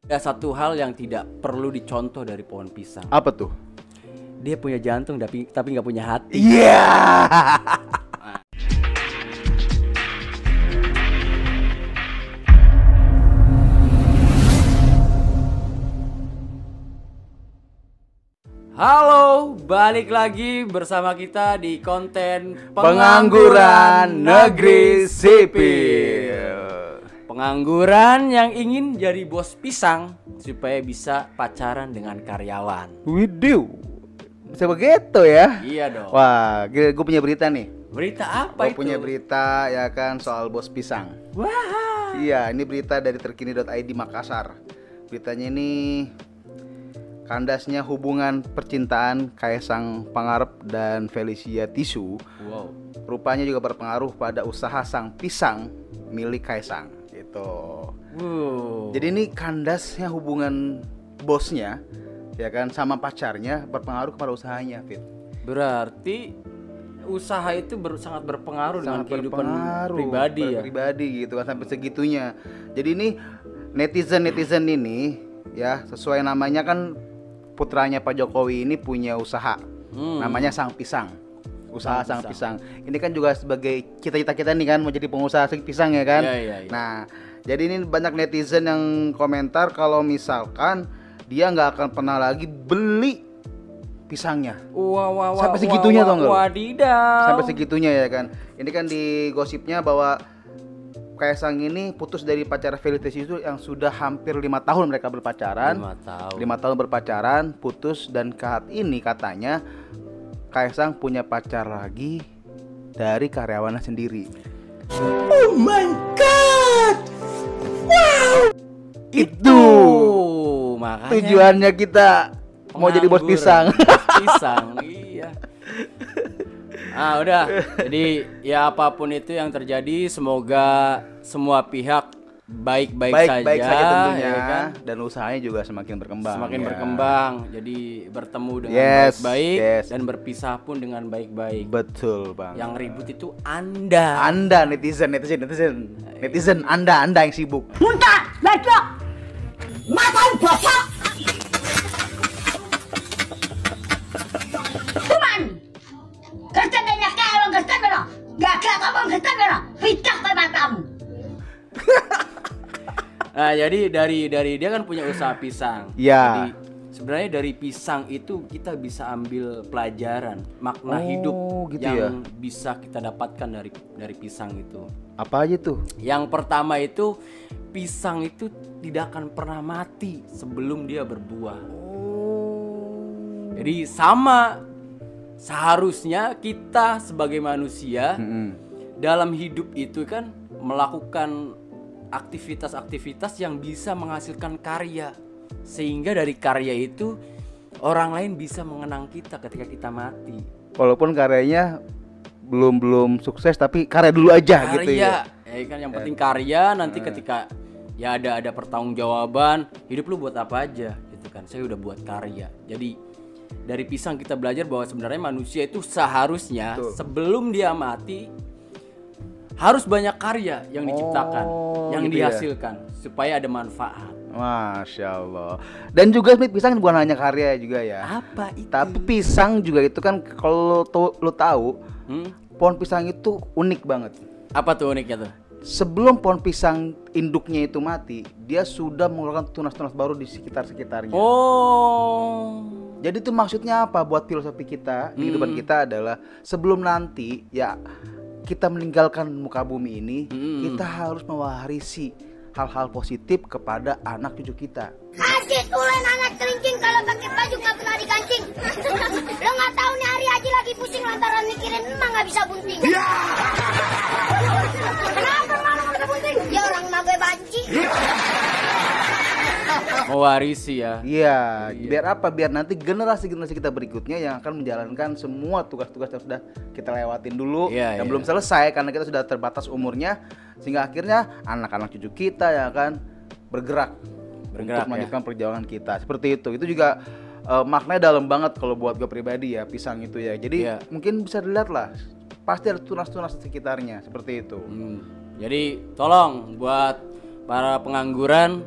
Ada satu hal yang tidak perlu dicontoh dari pohon pisang. Apa tuh? Dia punya jantung tapi nggak punya hati. Iya. Halo, balik lagi bersama kita di konten Pengangguran Negeri Sipil. Pengangguran yang ingin jadi bos pisang supaya bisa pacaran dengan karyawan. Widih, bisa begitu ya? Iya dong. Wah, gue punya berita nih. Berita apa Gue itu? punya berita ya kan soal bos pisang. Wah. Iya, ini berita dari terkini.id Makassar. Beritanya ini kandasnya hubungan percintaan Kaisang Pangarep dan Felicia Tisu. Wow. Rupanya juga berpengaruh pada usaha sang pisang milik Kaisang. Gitu. Wow. Jadi ini kandasnya hubungan bosnya ya kan sama pacarnya berpengaruh kepada usahanya, Fit. Berarti usaha itu sangat berpengaruh dengan Sangat kehidupan berpengaruh pribadi ya. Pribadi gitu kan sampai segitunya. Jadi ini netizen ini ya sesuai namanya kan putranya Pak Jokowi ini punya usaha. Namanya Sang Pisang. Usaha Sang Pisang. Ini kan juga sebagai cita-cita kita nih kan mau jadi pengusaha pisang ya kan. Iya. Nah, jadi ini banyak netizen yang komentar kalau misalkan dia nggak akan pernah lagi beli pisangnya. Wah, Sampai segitunya tau nggak? Wadidaw. Sampai segitunya ya kan. Ini kan di gosipnya bahwa Kaisang ini putus dari pacar Felicia itu yang sudah hampir 5 tahun mereka berpacaran. 5 tahun. 5 tahun berpacaran, putus dan saat ini katanya Kaisang punya pacar lagi dari karyawannya sendiri. Oh my god. Wow. Itu makanya Tujuannya kita mau jadi bos pisang. Bos pisang, iya. Udah. Jadi ya apapun itu yang terjadi, semoga semua pihak baik-baik saja tentunya ya kan? dan usahanya juga semakin berkembang. Semakin ya. berkembang. Jadi bertemu dengan Yes, baik-baik yes. dan berpisah pun dengan baik-baik. Betul, Bang. Yang ribut itu Anda. Anda netizen Anda yang sibuk. Muntah, ledok, makan bosok. Kuman, kerja banyak kalau kerja berapa? Gak ngomong kerja berapa? Pitak ke matamu. Nah, jadi dari dia kan punya usaha pisang. Ya. Jadi sebenarnya dari pisang itu kita bisa ambil pelajaran, makna hidup gitu yang bisa kita dapatkan dari pisang itu. Apa aja tuh? Yang pertama itu pisang itu tidak akan pernah mati sebelum dia berbuah. Jadi sama seharusnya kita sebagai manusia dalam hidup itu kan melakukan aktivitas-aktivitas yang bisa menghasilkan karya, sehingga dari karya itu orang lain bisa mengenang kita ketika kita mati. Walaupun karyanya belum sukses tapi karya dulu aja gitu ya. Ya kan yang penting karya, nanti ketika ya ada pertanggungjawaban, hidup lu buat apa aja gitu kan. Saya udah buat karya. Jadi dari pisang kita belajar bahwa sebenarnya manusia itu seharusnya sebelum dia mati harus banyak karya yang diciptakan, yang gitu dihasilkan supaya ada manfaat. Masya Allah. Dan juga pisang bukan hanya karya juga ya. Apa itu? Tapi pisang juga itu kan kalau lo tahu, pohon pisang itu unik banget. Apa tuh uniknya tuh? Sebelum pohon pisang induknya itu mati, dia sudah mengeluarkan tunas-tunas baru di sekitarnya. Oh. Jadi itu maksudnya apa buat filosofi kita, di kehidupan kita adalah sebelum nanti ya kita meninggalkan muka bumi ini, kita harus mewarisi hal-hal positif kepada anak cucu kita. Asyik ulen anak kerincing kalau pakai baju nggak pernah dikancing. Lo nggak tahu nih Ari Haji lagi pusing lantaran mikirin emang nggak bisa bunting. Kenapa malu nggak bisa bunting? Ya orang mah gue banci. Mewarisi ya. Iya, biar apa? Biar nanti generasi-generasi kita berikutnya yang akan menjalankan semua tugas-tugas yang sudah kita lewatin dulu yang belum selesai karena kita sudah terbatas umurnya, sehingga akhirnya anak-anak cucu kita yang akan bergerak untuk melanjutkan perjalanan kita. Seperti itu. Itu juga maknanya dalam banget kalau buat gue pribadi ya, pisang itu ya. Jadi mungkin bisa dilihat lah, pasti ada tunas-tunas di sekitarnya seperti itu. Jadi tolong buat para pengangguran,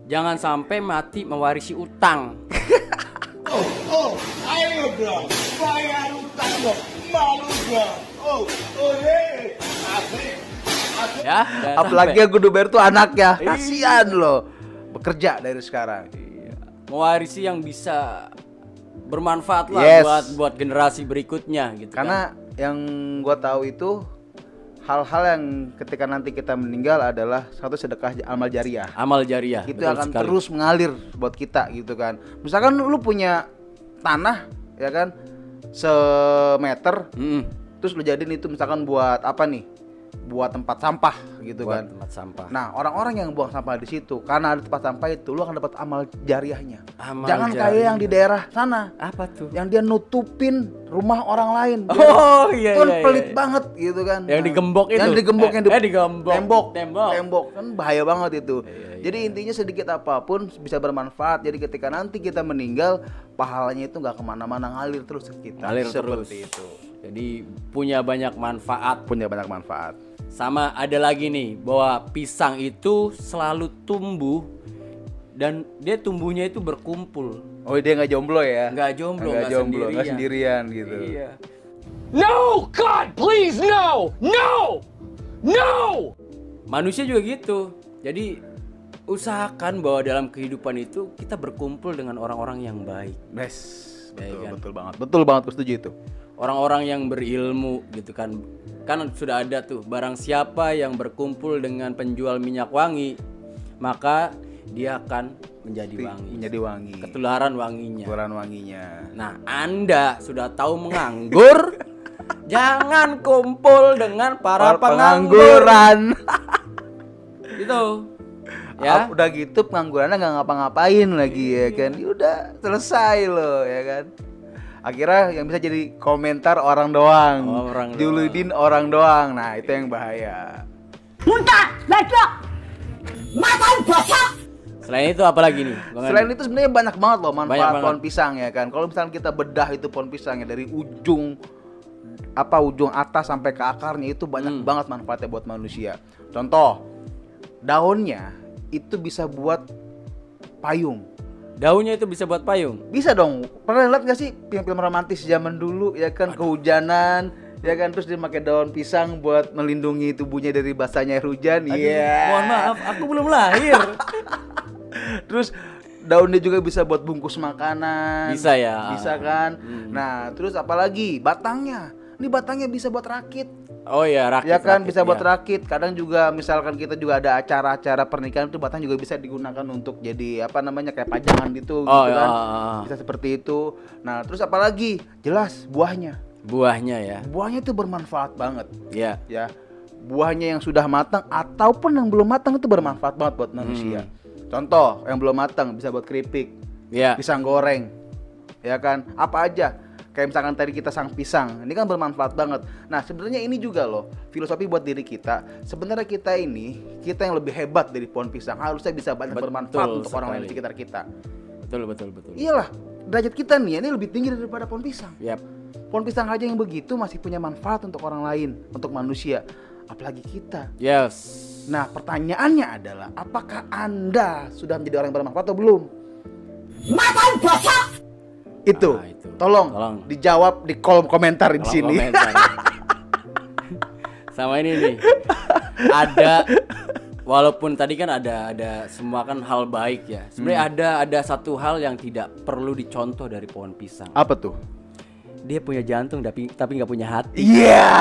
jangan sampai mati mewarisi utang. Ayo dong, bayar utang dong, malu dong. Asik. Ya, Apalagi yang kudu bayar tuh anaknya. Kasihan loh. Bekerja dari sekarang. Mewarisi yang bisa bermanfaat lah buat generasi berikutnya gitu. Karena yang gua tahu itu hal-hal yang ketika nanti kita meninggal adalah satu sedekah amal jariah. Amal jariah. Itu akan terus mengalir buat kita gitu kan. Misalkan lu punya tanah ya kan semeter, terus lu jadiin itu misalkan buat apa nih? Buat tempat sampah gitu buat kan. Tempat sampah. Nah, orang-orang yang buang sampah di situ karena ada tempat sampah itu lu akan dapat amal jariahnya. Jangan jariah. kayak yang di daerah sana. Apa tuh? Yang dia nutupin rumah orang lain. Oh iya Itu kan iya. pelit banget gitu kan. Yang digembok itu. Yang digembok digembok. Tembok kan bahaya banget itu. Jadi intinya sedikit apapun bisa bermanfaat. Jadi ketika nanti kita meninggal, pahalanya itu nggak kemana-mana, ngalir terus ke kita. Ngalir seperti terus. itu. Jadi punya banyak manfaat. Punya banyak manfaat. Sama ada lagi nih bahwa pisang itu selalu tumbuh dan dia tumbuhnya itu berkumpul. Oh, dia nggak jomblo ya? Nggak jomblo, nggak sendirian gitu. Iya. No, God, please, no, no, no. Manusia juga gitu. Jadi usahakan bahwa dalam kehidupan itu kita berkumpul dengan orang-orang yang baik. Betul banget, aku setuju itu. Orang-orang yang berilmu gitu kan. Kan sudah ada tuh, barang siapa yang berkumpul dengan penjual minyak wangi, maka dia akan menjadi wangi. Ketularan wanginya. Nah, Anda sudah tahu menganggur, jangan kumpul dengan para pengangguran. Gitu. Ya. Udah gitu penganggurannya nggak ngapa-ngapain lagi ya kan. Udah selesai loh ya kan. Akhirnya yang bisa jadi komentar orang doang. Diulidin orang doang. Nah, itu yang bahaya. Muntah, ledok, makan basah. Selain itu apa lagi nih? Selain itu sebenarnya banyak banget loh manfaat pohon pisang ya kan. Kalau misalnya kita bedah itu pohon pisangnya dari ujung atas sampai ke akarnya itu banyak banget manfaatnya buat manusia. Contoh, daunnya itu bisa buat payung. Daunnya itu bisa buat payung? Bisa dong. Pernah lihat gak sih film-film romantis zaman dulu ya kan, kehujanan ya kan, terus dia pakai daun pisang buat melindungi tubuhnya dari basahnya air hujan. Iya. Mohon maaf, aku belum lahir. Terus daunnya juga bisa buat bungkus makanan. Bisa ya. Bisa kan? Nah, terus apalagi batangnya. Ini batangnya bisa buat rakit. Oh iya, rakit. Ya kan, rakit, bisa buat rakit. Kadang juga misalkan kita juga ada acara-acara pernikahan itu batang juga bisa digunakan untuk jadi apa namanya kayak pajangan gitu, gitu kan. Bisa seperti itu. Nah, terus apalagi? Jelas buahnya. Buahnya ya. Buahnya itu bermanfaat banget. Iya. Ya. Buahnya yang sudah matang ataupun yang belum matang itu bermanfaat banget buat manusia. Contoh, yang belum matang bisa buat keripik. Iya. Pisang goreng. Ya kan? Apa aja. Kayak misalkan tadi kita sang pisang, ini kan bermanfaat banget. Nah, sebenarnya ini juga loh filosofi buat diri kita. Sebenarnya kita yang lebih hebat dari pohon pisang, harusnya bisa banyak bermanfaat untuk orang lain di sekitar kita. Betul. Iyalah, derajat kita nih ini lebih tinggi daripada pohon pisang. Yap. Pohon pisang aja yang begitu masih punya manfaat untuk orang lain, untuk manusia, apalagi kita. Yes. Nah, pertanyaannya adalah apakah Anda sudah menjadi orang yang bermanfaat atau belum? Makan basah. Itu. Tolong dijawab di kolom komentar di sini. Sama ini nih. Ada, walaupun tadi kan ada semua kan hal baik ya. Sebenarnya ada satu hal yang tidak perlu dicontoh dari pohon pisang. Apa tuh? Dia punya jantung tapi nggak punya hati. Iya.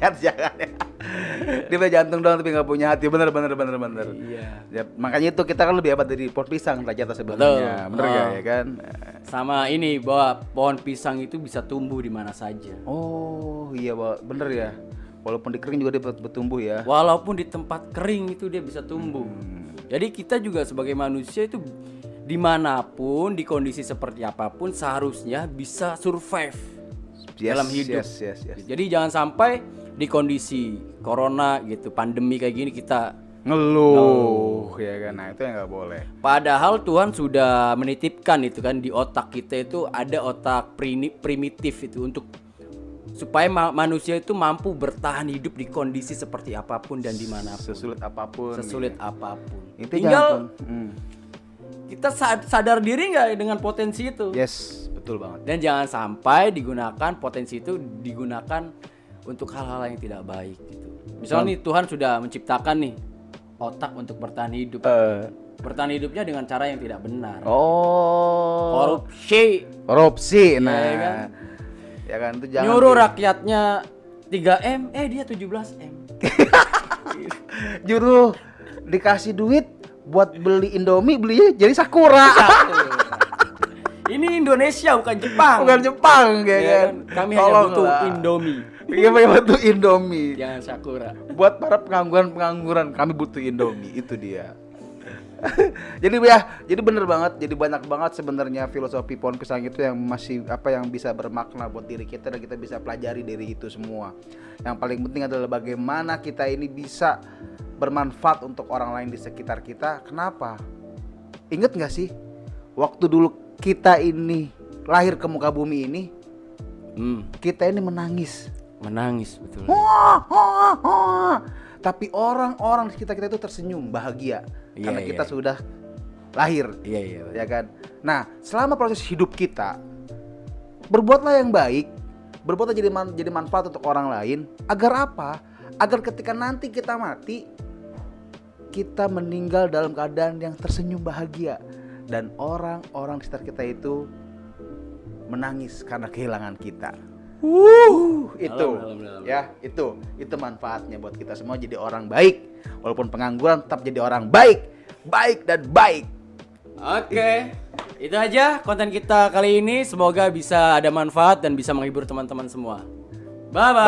Jangan ya. Dia punya jantung doang tapi nggak punya hati. Bener. Iya. Ya, makanya itu kita kan lebih hebat dari pohon pisang derajatnya sebenarnya. Bener gak ya kan? Sama ini bahwa pohon pisang itu bisa tumbuh di mana saja. Oh iya bener ya. Walaupun di kering juga dia bertumbuh ya. Walaupun di tempat kering itu dia bisa tumbuh. Jadi kita juga sebagai manusia itu dimanapun, di kondisi seperti apapun seharusnya bisa survive dalam hidup. Yes. Jadi jangan sampai di kondisi corona gitu, pandemi kayak gini kita ngeluh ya kan. Nah, itu yang nggak boleh. Padahal Tuhan sudah menitipkan itu kan di otak kita itu ada otak primitif itu untuk supaya manusia itu mampu bertahan hidup di kondisi seperti apapun dan dimanapun, sesulit apapun. Itu tinggal kita sadar diri nggak dengan potensi itu. Yes, betul banget. Dan jangan sampai potensi itu digunakan untuk hal-hal yang tidak baik gitu. Misalnya nih Tuhan sudah menciptakan nih otak untuk bertahan hidup. Bertahan hidupnya dengan cara yang tidak benar. Korupsi. Nah. Ya kan? Ya kan itu jangan nyuruh rakyatnya 3M, dia 17M. Nyuruh dikasih duit buat beli Indomie, belinya jadi Sakura. Ini Indonesia bukan Jepang. Bukan Jepang ya kan. Kami hanya butuh Indomie. Iya, butuh Indomie. Jangan Sakura. Buat para pengangguran kami butuh Indomie, itu dia. Jadi bener banget, jadi banyak banget sebenarnya filosofi pohon pisang itu yang masih yang bisa bermakna buat diri kita dan kita bisa pelajari dari itu semua. Yang paling penting adalah bagaimana kita ini bisa bermanfaat untuk orang lain di sekitar kita. Kenapa? Ingat nggak sih waktu dulu kita ini lahir ke muka bumi ini, kita ini menangis betul. Tapi orang-orang di sekitar kita itu tersenyum bahagia karena kita sudah lahir. Iya. Ya kan. Nah, selama proses hidup kita, berbuatlah yang baik, berbuatlah jadi manfaat untuk orang lain. Agar apa? Agar ketika nanti kita mati, kita meninggal dalam keadaan yang tersenyum bahagia dan orang-orang di sekitar kita itu menangis karena kehilangan kita. Itu ya, itu manfaatnya buat kita semua jadi orang baik. Walaupun pengangguran tetap jadi orang baik dan baik. Oke. Itu aja konten kita kali ini. Semoga bisa ada manfaat dan bisa menghibur teman-teman semua. Bye bye.